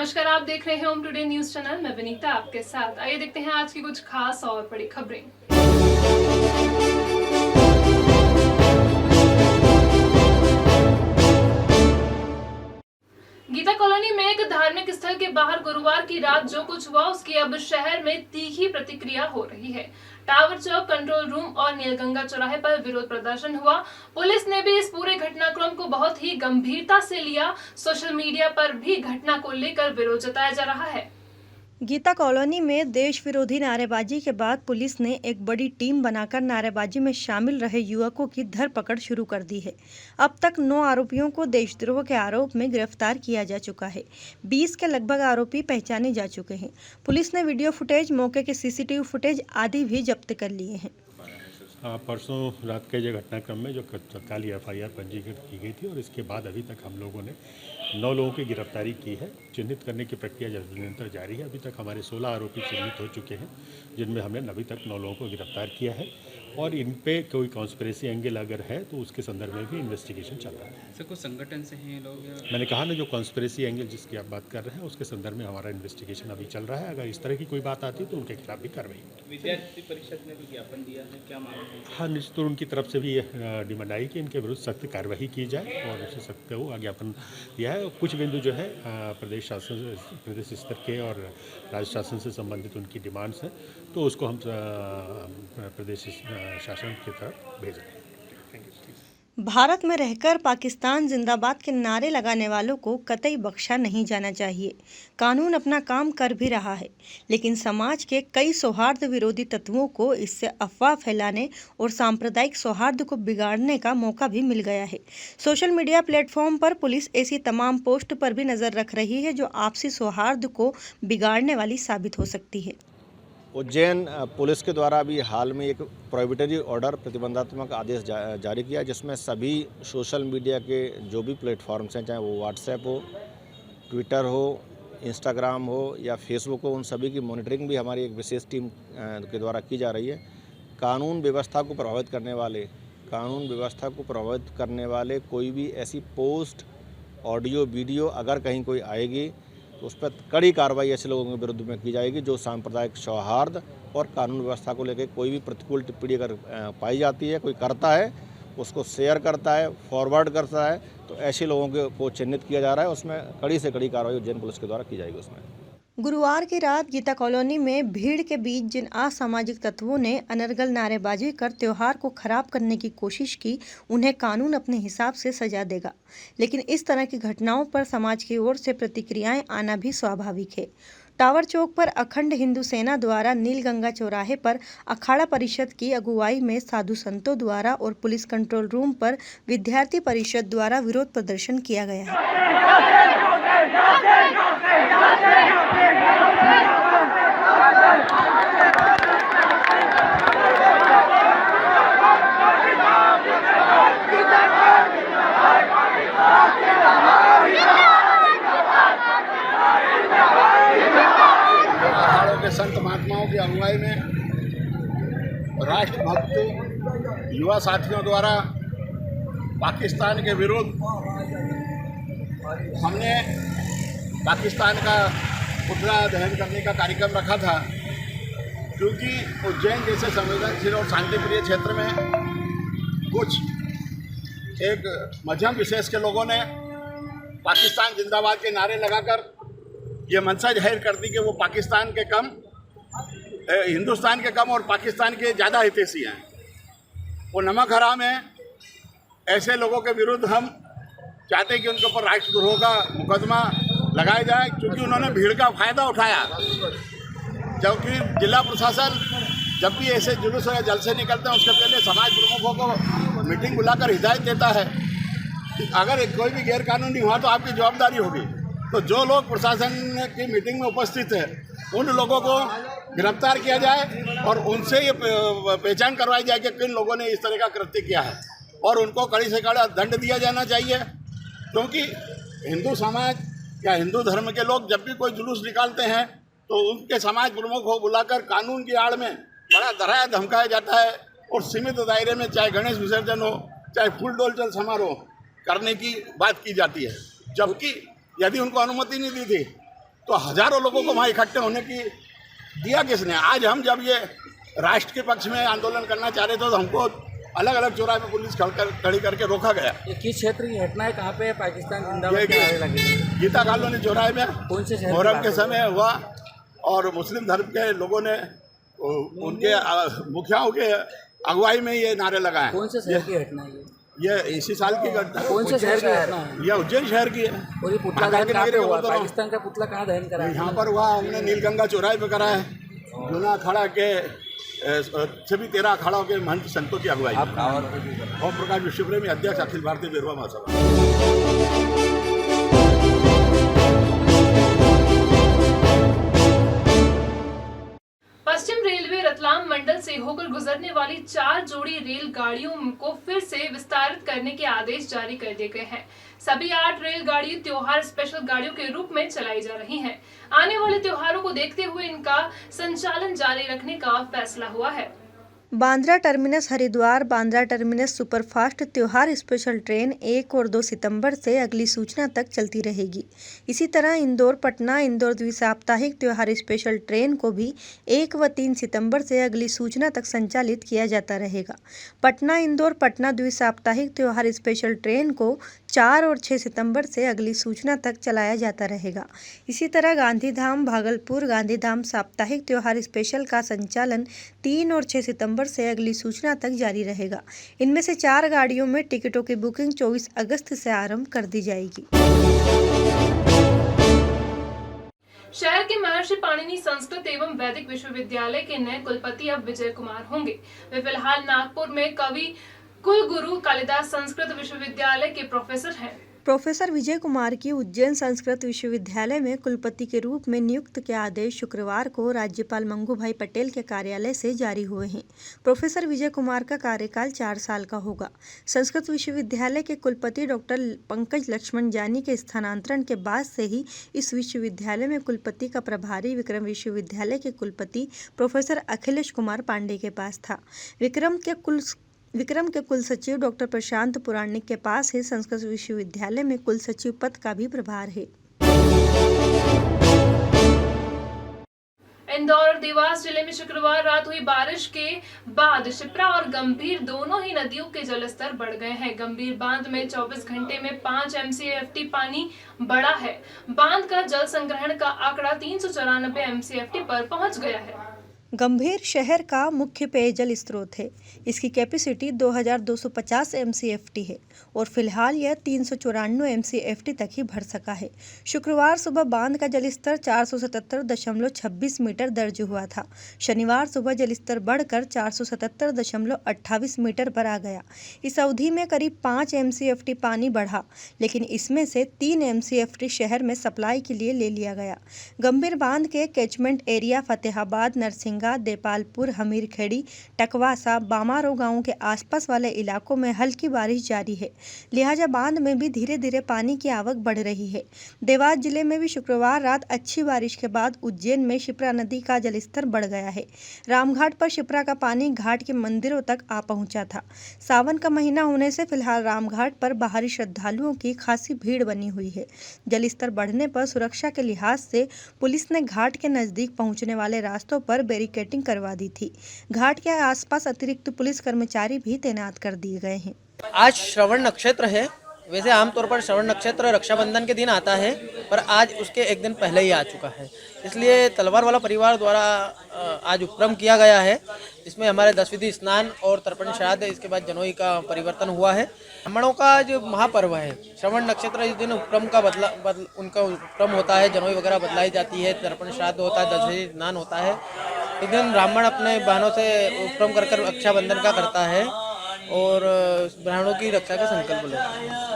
नमस्कार, आप देख रहे हैं होम टुडे न्यूज चैनल। मैं विनीता आपके साथ। आइए देखते हैं आज की कुछ खास और बड़ी खबरें। गीता कॉलोनी में एक धार्मिक स्थल के बाहर गुरुवार की रात जो कुछ हुआ उसकी अब शहर में तीखी प्रतिक्रिया हो रही है। टावर चौक, कंट्रोल रूम और नीलगंगा चौराहे पर विरोध प्रदर्शन हुआ। पुलिस ने भी इस पूरे घटनाक्रम को बहुत ही गंभीरता से लिया। सोशल मीडिया पर भी घटना को लेकर विरोध जताया जा रहा है। गीता कॉलोनी में देश विरोधी नारेबाजी के बाद पुलिस ने एक बड़ी टीम बनाकर नारेबाजी में शामिल रहे युवकों की धरपकड़ शुरू कर दी है। अब तक 9 आरोपियों को देशद्रोह के आरोप में गिरफ्तार किया जा चुका है। 20 के लगभग आरोपी पहचाने जा चुके हैं। पुलिस ने वीडियो फुटेज, मौके के सीसीटीवी फुटेज आदि भी जब्त कर लिए हैं। परसों रात के जो घटनाक्रम में जो तत्काल FIR पंजीकृत की गई थी और इसके बाद अभी तक हम लोगों ने 9 लोगों की गिरफ्तारी की है। चिन्हित करने की प्रक्रिया निरंतर जारी है। अभी तक हमारे 16 आरोपी चिन्हित हो चुके हैं, जिनमें हमने अभी तक 9 लोगों को गिरफ्तार किया है और इन पे कोई कॉन्स्पिरेसी एंगल अगर है तो उसके संदर्भ में भी इन्वेस्टिगेशन चल रहा है। सर, कुछ संगठन से हैं लोग? मैंने कहा ना, जो कॉन्स्पिरेसी एंगल जिसकी आप बात कर रहे हैं उसके संदर्भ में हमारा इन्वेस्टिगेशन अभी चल रहा है। अगर इस तरह की कोई बात आती है तो उनके खिलाफ भी कार्रवाई होगी। विद्यार्थी परिषद ने भी ज्ञापन दिया है, क्या मांग है? हाँ, निश्चित तौर उनकी तरफ से भी डिमांड आई कि इनके विरुद्ध सख्त कार्रवाई की जाए और उसे सख्त वो ज्ञापन दिया है। कुछ बिंदु जो है प्रदेश शासन, प्रदेश स्तर के और राज्य शासन से संबंधित उनकी डिमांड्स हैं, तो उसको हम प्रदेश शासन की तरफ भेज रहे हैं। भारत में रहकर पाकिस्तान जिंदाबाद के नारे लगाने वालों को कतई बख्शा नहीं जाना चाहिए। कानून अपना काम कर भी रहा है, लेकिन समाज के कई सौहार्द विरोधी तत्वों को इससे अफवाह फैलाने और सांप्रदायिक सौहार्द को बिगाड़ने का मौका भी मिल गया है। सोशल मीडिया प्लेटफॉर्म पर पुलिस ऐसी तमाम पोस्ट पर भी नज़र रख रही है जो आपसी सौहार्द को बिगाड़ने वाली साबित हो सकती है। उज्जैन पुलिस के द्वारा अभी हाल में एक प्रोहिबिटरी ऑर्डर, प्रतिबंधात्मक आदेश जारी किया, जिसमें सभी सोशल मीडिया के जो भी प्लेटफॉर्म्स हैं, चाहे वो व्हाट्सएप हो, ट्विटर हो, इंस्टाग्राम हो या फेसबुक हो, उन सभी की मॉनिटरिंग भी हमारी एक विशेष टीम के द्वारा की जा रही है। कानून व्यवस्था को प्रभावित करने वाले कोई भी ऐसी पोस्ट, ऑडियो, वीडियो अगर कहीं कोई आएगी तो उस पर कड़ी कार्रवाई ऐसे लोगों के विरुद्ध में की जाएगी जो सांप्रदायिक सौहार्द और कानून व्यवस्था को लेकर कोई भी प्रतिकूल टिप्पणी अगर पाई जाती है, कोई करता है, उसको शेयर करता है, फॉरवर्ड करता है, तो ऐसे लोगों को चिन्हित किया जा रहा है। उसमें कड़ी से कड़ी कार्रवाई उज्जैन पुलिस के द्वारा की जाएगी। उसमें गुरुवार की रात गीता कॉलोनी में भीड़ के बीच जिन असामाजिक तत्वों ने अनर्गल नारेबाजी कर त्योहार को खराब करने की कोशिश की, उन्हें कानून अपने हिसाब से सजा देगा। लेकिन इस तरह की घटनाओं पर समाज की ओर से प्रतिक्रियाएं आना भी स्वाभाविक है। टावर चौक पर अखंड हिंदू सेना द्वारा नीलगंगा चौराहे पर अखाड़ा परिषद की अगुवाई में साधु संतों द्वारा और पुलिस कंट्रोल रूम पर विद्यार्थी परिषद द्वारा विरोध प्रदर्शन किया गया है। के संत महात्माओं की अगुवाई में राष्ट्रभक्त युवा साथियों द्वारा पाकिस्तान के विरुद्ध हमने पाकिस्तान का पुतला दहन करने का कार्यक्रम रखा था, क्योंकि उज्जैन जैसे संवेदनशील और शांतिप्रिय क्षेत्र में कुछ एक मध्यम विशेष के लोगों ने पाकिस्तान जिंदाबाद के नारे लगाकर ये मंशा जाहिर कर दी कि वो पाकिस्तान के कम, हिंदुस्तान के कम और पाकिस्तान के ज़्यादा हितैषी हैं। वो नमक हराम है। ऐसे लोगों के विरुद्ध हम चाहते हैं कि उनके ऊपर राष्ट्रद्रोह का मुकदमा लगाया जाए, क्योंकि उन्होंने भीड़ का फ़ायदा उठाया। जबकि जिला प्रशासन जब भी ऐसे जुलूस या जलसे निकलते हैं, उसके पहले समाज प्रमुखों को मीटिंग बुलाकर हिदायत देता है कि अगर कोई भी गैरकानूनी हुआ तो आपकी जवाबदारी होगी। तो जो लोग प्रशासन की मीटिंग में उपस्थित है, उन लोगों को गिरफ्तार किया जाए और उनसे ये पहचान करवाई जाए कि किन लोगों ने इस तरह का कृत्य किया है और उनको कड़ी से कड़ा दंड दिया जाना चाहिए। क्योंकि हिंदू समाज या हिंदू धर्म के लोग जब भी कोई जुलूस निकालते हैं तो उनके समाज प्रमुख को बुलाकर कानून की आड़ में बड़ा डराया धमकाया जाता है और सीमित दायरे में चाहे गणेश विसर्जन हो, चाहे फूल डोलचल समारोह करने की बात की जाती है। जबकि यदि उनको अनुमति नहीं दी थी तो हजारों लोगों को वहाँ इकट्ठे होने की दिया किसने? आज हम जब ये राष्ट्र के पक्ष में आंदोलन करना चाह रहे थे तो हमको अलग अलग चौराहे में पुलिस खड़ी करके रोका गया। ये किस क्षेत्र की घटना है? कहाँ पे पाकिस्तान जिंदाबाद ये के नारे लगे? गीता कॉलोनी चौराहे में कौन से शहर की मुहर्रम बात के है? समय हुआ और मुस्लिम धर्म के लोगों ने उनके मुखियाओं के अगुवाई में ये नारे लगाए। कौन से शहर की घटना है ये इसी साल की घटना है। कौन से शहर की घटना है? ये उज्जैन शहर की है। और ये पुतला आकार दहन के कहाँ पे नगरी हुआ? बोलता हूँ। पाकिस्तान का पुतला कहाँ दहन करा? यहाँ पर हुआ हमने नीलगंगा चौराहे पे करा है, जूना अखाड़ा के सभी 13 अखाड़ों के महंत संतों की अगुवाई। ओम प्रकाश विश्वप्रेमी, अध्यक्ष अखिल भारतीय बेरवा महासभा। पश्चिम रेलवे रतलाम मंडल से होकर गुजरने वाली 4 जोड़ी रेलगाड़ियों को फिर से विस्तारित करने के आदेश जारी कर दिए गए हैं। सभी 8 रेलगाड़ी त्योहार स्पेशल गाड़ियों के रूप में चलाई जा रही हैं। आने वाले त्योहारों को देखते हुए इनका संचालन जारी रखने का फैसला हुआ है। Bandra terminus Haridwar Bandra terminus superfast त्योहार स्पेशल ट्रेन 1 और 2 सितंबर से अगली सूचना तक चलती रहेगी। इसी तरह इंदौर पटना इंदौर द्विसाप्ताहिक त्योहार स्पेशल ट्रेन को भी 1 व 3 सितंबर से अगली सूचना तक संचालित किया जाता रहेगा। पटना इंदौर पटना द्विसाप्ताहिक त्योहार स्पेशल ट्रेन को 4 और 6 सितंबर से अगली सूचना तक चलाया जाता रहेगा। इसी तरह गांधीधाम भागलपुर गांधीधाम साप्ताहिक त्योहार स्पेशल का संचालन 3 और 6 सितंबर से अगली सूचना तक जारी रहेगा। इनमें से 4 गाड़ियों में टिकटों की बुकिंग 24 अगस्त से आरंभ कर दी जाएगी। शहर के महर्षि पाणिनि संस्कृत एवं वैदिक विश्वविद्यालय के नए कुलपति अब विजय कुमार होंगे। वे फिलहाल नागपुर में कवि कुलगुरु कालिदास संस्कृत विश्वविद्यालय के प्रोफेसर हैं। प्रोफेसर विजय कुमार की उज्जैन संस्कृत विश्वविद्यालय में कुलपति के रूप में नियुक्त के आदेश शुक्रवार को राज्यपाल मंगू भाई पटेल के कार्यालय से जारी हुए हैं। प्रोफेसर विजय कुमार का कार्यकाल 4 साल का होगा। संस्कृत विश्वविद्यालय के कुलपति डॉक्टर पंकज लक्ष्मण जानी के स्थानांतरण के बाद से ही इस विश्वविद्यालय में कुलपति का प्रभारी विक्रम विश्वविद्यालय के कुलपति प्रोफेसर अखिलेश कुमार पांडे के पास था। विक्रम के कुलसचिव डॉक्टर प्रशांत पुराणिक के पास ही संस्कृत विश्वविद्यालय में कुलसचिव पद का भी प्रभार है। इंदौर और देवास जिले में शुक्रवार रात हुई बारिश के बाद शिप्रा और गंभीर दोनों ही नदियों के जलस्तर बढ़ गए हैं। गंभीर बांध में 24 घंटे में 5 MCFT पानी बढ़ा है। बांध का जल संग्रहण का आंकड़ा 394 MCFT पर पहुंच गया है। गंभीर शहर का मुख्य पेयजल स्रोत है। इसकी कैपेसिटी 2250 MCFT है और फिलहाल यह 394 MCFT तक ही भर सका है। शुक्रवार सुबह बांध का जलस्तर 477.26 मीटर दर्ज हुआ था। शनिवार सुबह जलस्तर बढ़कर 477.28 मीटर पर आ गया। इस अवधि में करीब 5 MCFT पानी बढ़ा, लेकिन इसमें से 3 MCFT शहर में सप्लाई के लिए ले लिया गया। गंभीर बांध के कैचमेंट एरिया फतेहाबाद, नरसिंगा, देपालपुर, हमीरखेड़ी, टकवासा, बामारो गांवों के आसपास वाले इलाकों में हल्की बारिश जारी है। लिहाजा बांध में भी धीरे धीरे पानी की आवक बढ़ रही है। देवास जिले में भी शुक्रवार रात अच्छी बारिश के बाद उज्जैन में शिप्रा नदी का जलस्तर बढ़ गया है। रामघाट पर शिप्रा का पानी घाट के मंदिरों तक आ पहुंचा था। सावन का महीना होने से फिलहाल रामघाट पर बाहरी श्रद्धालुओं की खासी भीड़ बनी हुई है। जलस्तर बढ़ने पर सुरक्षा के लिहाज से पुलिस ने घाट के नजदीक पहुंचने वाले रास्तों पर बैरिकेडिंग करवा दी थी। घाट के आसपास अतिरिक्त पुलिस कर्मचारी भी तैनात कर दिए गए हैं। आज श्रवण नक्षत्र है। वैसे आमतौर पर श्रवण नक्षत्र रक्षाबंधन के दिन आता है, पर आज उसके एक दिन पहले ही आ चुका है। इसलिए तलवार वाला परिवार द्वारा आज उपक्रम किया गया है, जिसमें हमारे 10 विधि स्नान और तर्पण श्राद्ध, इसके बाद जनोई का परिवर्तन हुआ है। ब्राह्मणों का जो महापर्व है श्रवण नक्षत्र, इस दिन उपक्रम का उनका उपक्रम होता है, जनोई वगैरह बदलाई जाती है, तर्पण श्राद्ध होता है, 10 विधि स्नान होता है। इस दिन ब्राह्मण अपने बहनों से उपक्रम कर रक्षाबंधन का करता है और ब्राह्मणों की रक्षा का संकल्प लेता है।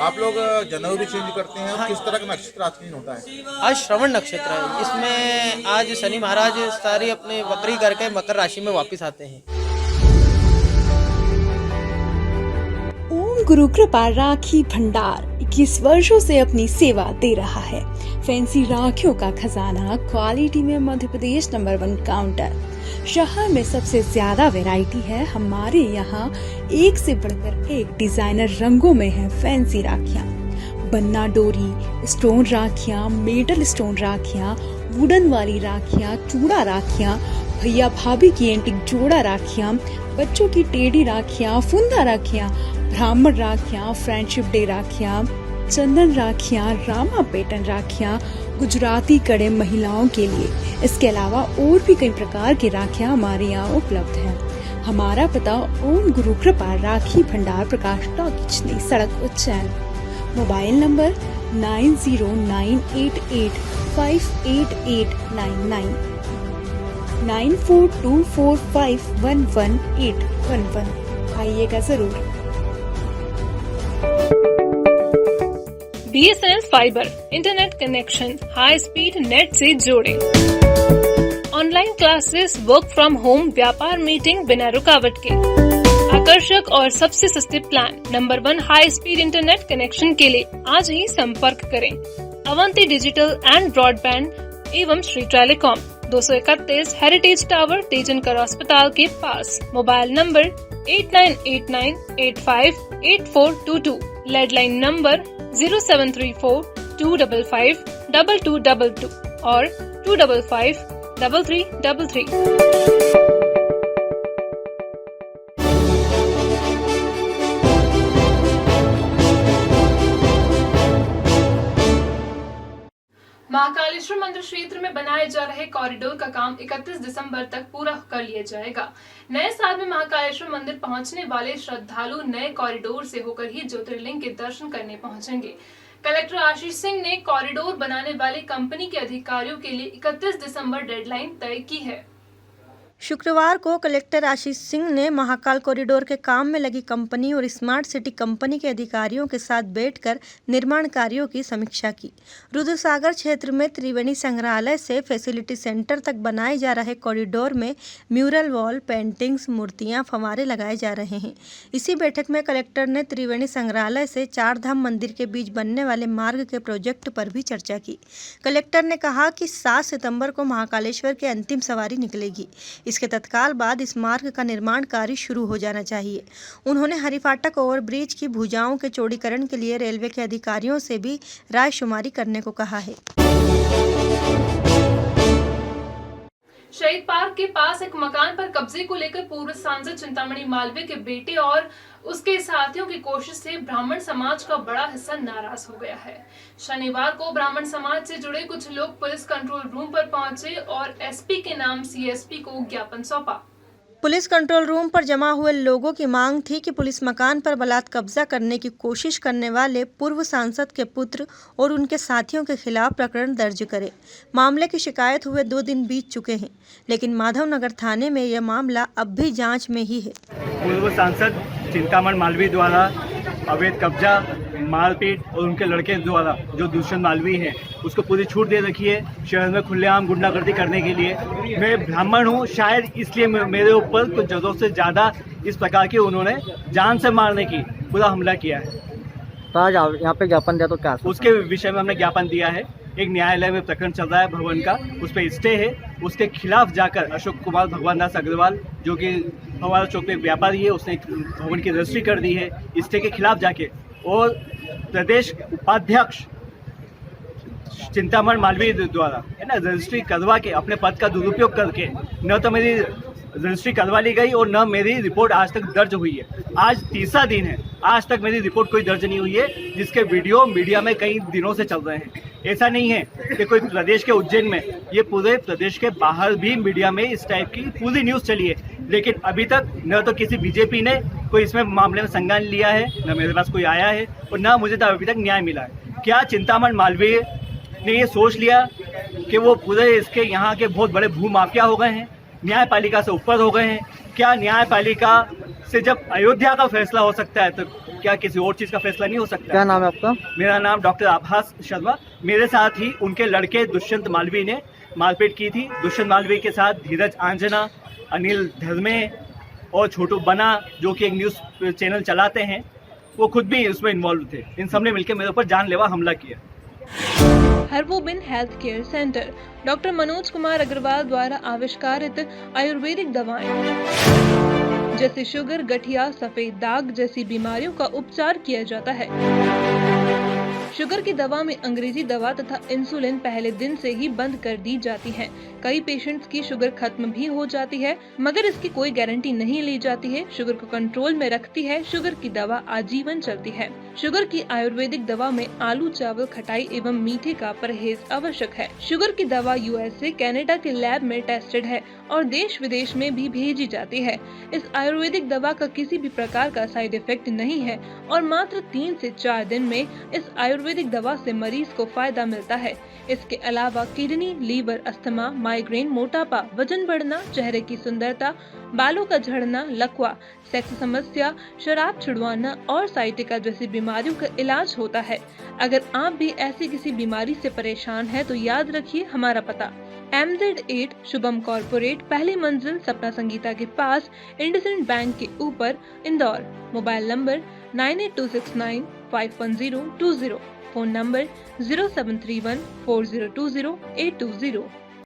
आप लोग जनेऊ भी चेंज करते हैं? हाँ। किस तरह का नक्षत्र आज दिन होता है? आज श्रवण नक्षत्र है। इसमें आज शनि महाराज सारी अपनी वक्री करके मकर राशि में वापस आते हैं। ओम गुरु कृपा राखी भंडार 21 वर्षों से अपनी सेवा दे रहा है। फैंसी राखियों का खजाना, क्वालिटी में मध्य प्रदेश नंबर 1 काउंटर। शहर में सबसे ज्यादा वैरायटी है। हमारे यहाँ एक से बढ़कर एक डिजाइनर रंगों में है फैंसी राखियाँ। बन्ना डोरी, स्टोन राखियाँ, मेटल स्टोन राखियाँ, वुडन वाली राखियाँ, चूड़ा राखियाँ, भैया भाभी की एंटिक जोड़ा राखियाँ, बच्चों की टेढ़ी राखियाँ, फुंदा राखियाँ, ब्राह्मण राखियाँ, फ्रेंडशिप डे राखियाँ, चंदन राखियाँ, रामा पैटर्न राखियाँ, गुजराती कड़े महिलाओं के लिए। इसके अलावा और भी कई प्रकार की राखियाँ हमारे यहाँ उपलब्ध हैं। हमारा पता ओम गुरु कृपा राखी भंडार, प्रकाश टॉकीज, नई सड़क, उज्जैन। Mobile number 9098858899, 9424511811। आइएगा जरूर। BSNL fibre internet connection high speed net से जोड़ें। Online classes, work from home, व्यापार मीटिंग बिना रुकावट के। आकर्षक और सबसे सस्ते plan, number 1 high speed internet connection के लिए आज ही संपर्क करें। अवंती डिजिटल एंड ब्रॉडबैंड एवं Shri telecom, 231 heritage tower, Tejankar अस्पताल के पास। मोबाइल नंबर 8989858422, लैंडलाइन नंबर 0734-255-2222 और 255-3333। महाकालेश्वर मंदिर क्षेत्र में बनाए जा रहे कॉरिडोर का काम 31 दिसंबर तक पूरा कर लिया जाएगा। नए साल में महाकालेश्वर मंदिर पहुंचने वाले श्रद्धालु नए कॉरिडोर से होकर ही ज्योतिर्लिंग के दर्शन करने पहुंचेंगे। कलेक्टर आशीष सिंह ने कॉरिडोर बनाने वाली कंपनी के अधिकारियों के लिए 31 दिसंबर डेडलाइन तय की है। शुक्रवार को कलेक्टर आशीष सिंह ने महाकाल कॉरिडोर के काम में लगी कंपनी और स्मार्ट सिटी कंपनी के अधिकारियों के साथ बैठकर निर्माण कार्यों की समीक्षा की। रुद्रसागर क्षेत्र में त्रिवेणी संग्रहालय से फैसिलिटी सेंटर तक बनाए जा रहे कॉरिडोर में म्यूरल वॉल, पेंटिंग्स, मूर्तियां, फव्वारे लगाए जा रहे हैं। इसी बैठक में कलेक्टर ने त्रिवेणी संग्रहालय से चार धाम मंदिर के बीच बनने वाले मार्ग के प्रोजेक्ट पर भी चर्चा की। कलेक्टर ने कहा कि 7 सितंबर को महाकालेश्वर की अंतिम सवारी निकलेगी। इसके तत्काल बाद इस मार्ग का निर्माण कार्य शुरू हो जाना चाहिए। उन्होंने हरिफाटक ओवरब्रिज की भुजाओं के चौड़ीकरण के लिए रेलवे के अधिकारियों से भी रायशुमारी करने को कहा है। शहीद पार्क के पास एक मकान पर कब्जे को लेकर पूर्व सांसद चिंतामणि मालवीय के बेटे और उसके साथियों की कोशिश से ब्राह्मण समाज का बड़ा हिस्सा नाराज हो गया है। शनिवार को ब्राह्मण समाज से जुड़े कुछ लोग पुलिस कंट्रोल रूम पर पहुंचे और एसपी के नाम सीएसपी को ज्ञापन सौंपा। पुलिस कंट्रोल रूम पर जमा हुए लोगों की मांग थी कि पुलिस मकान पर बलात् कब्जा करने की कोशिश करने वाले पूर्व सांसद के पुत्र और उनके साथियों के खिलाफ प्रकरण दर्ज करे। मामले की शिकायत हुए 2 दिन बीत चुके हैं, लेकिन माधवनगर थाने में यह मामला अब भी जांच में ही है। पूर्व सांसद चिंतामणि मालवीय द्वारा अवैध कब्जा, मारपीट और उनके लड़के द्वारा जो दुष्यंत मालवीय है उसको पूरी छूट दे रखी है शहर में खुलेआम गुंडागर्दी करने के लिए। मैं ब्राह्मण हूँ, शायद इसलिए मेरे ऊपर कुछ जरूरत से ज़्यादा इस प्रकार की उन्होंने जान से मारने की पूरा हमला किया है। तो आज यहाँ पे ज्ञापन दिया तो क्या उसके विषय में हमने ज्ञापन दिया है। एक न्यायालय में प्रकरण चल रहा है भवन का, उस पर स्टे है। उसके खिलाफ जाकर अशोक कुमार भगवान दास अग्रवाल जो कि फव्वारा चौक पे व्यापारी है, उसने भवन की रजिस्ट्री कर दी है स्टे के खिलाफ जाके। और प्रदेश उपाध्यक्ष चिंतामणि मालवीय द्वारा है ना रजिस्ट्री करवा के अपने पद का दुरुपयोग करके न तो मेरी रजिस्ट्री करवा ली गई और न मेरी रिपोर्ट आज तक दर्ज हुई है। आज तीसरा दिन है, आज तक मेरी रिपोर्ट कोई दर्ज नहीं हुई है, जिसके वीडियो मीडिया में कई दिनों से चल रहे हैं। ऐसा नहीं है कि कोई प्रदेश के उज्जैन में, ये पूरे प्रदेश के बाहर भी मीडिया में इस टाइप की पूरी न्यूज़ चली है, लेकिन अभी तक न तो किसी बीजेपी ने कोई इसमें मामले में संज्ञान लिया है, न मेरे पास कोई आया है और न मुझे तो अभी तक न्याय मिला है। क्या चिंतामणि मालवीय ने ये सोच लिया कि वो पूरे इसके यहाँ के बहुत बड़े भूमाफिया हो गए हैं, न्यायपालिका से ऊपर हो गए हैं? क्या न्यायपालिका से जब अयोध्या का फैसला हो सकता है तो क्या किसी और चीज़ का फैसला नहीं हो सकता? क्या नाम है आपका? मेरा नाम डॉक्टर आभास शर्मा। मेरे साथ ही उनके लड़के दुष्यंत मालवीय ने मारपीट की थी। दुष्यंत मालवीय के साथ धीरज आंजना, अनिल धर्मे और छोटू बना जो कि एक न्यूज़ चैनल चलाते हैं, वो खुद भी उसमें इन्वॉल्व थे। इन सब ने मिलकर मेरे ऊपर जानलेवा हमला किया। हर्बोबिन health care centre doctor Manoj Kumar Agrawal द्वारा आविष्कारित आयुर्वेदिक दवाएं जैसे शुगर, गठिया, सफेद दाग जैसी बीमारियों का उपचार किया जाता है। शुगर शुगर की दवा में अंग्रेजी दवा तथा इंसुलिन पहले दिन से ही बंद कर दी जाती है। कई पेशेंट्स की शुगर खत्म भी हो जाती है, मगर इसकी कोई गारंटी नहीं ली जाती है। शुगर को कंट्रोल में रखती है शुगर की दवा, आजीवन चलती है। शुगर की आयुर्वेदिक दवा में आलू, चावल, खटाई एवं मीठे का परहेज आवश्यक है। शुगर की दवा यूएसए, कनाडा के लैब में टेस्टेड है और देश विदेश में भी भेजी जाती है। इस आयुर्वेदिक दवा का किसी भी प्रकार का साइड इफेक्ट नहीं है और मात्र 3 से 4 दिन में इस आयुर्वेदिक दवा से मरीज को फायदा मिलता है। इसके अलावा किडनी, लीवर, अस्थमा, माइग्रेन, मोटापा, वजन बढ़ना, चेहरे की सुंदरता, बालों का झड़ना, लकवा, सेक्स समस्या, शराब छुड़वाना और साइटिका जैसी बीमारियों का इलाज होता है। अगर आप भी ऐसी किसी बीमारी से परेशान हैं तो याद रखिए हमारा पता MZ8 शुभम कॉर्पोरेट, पहली मंजिल, सपना संगीता के पास, इंडसइंड बैंक के ऊपर, Indore. Mobile number 9826951020, phone number 07314020 820।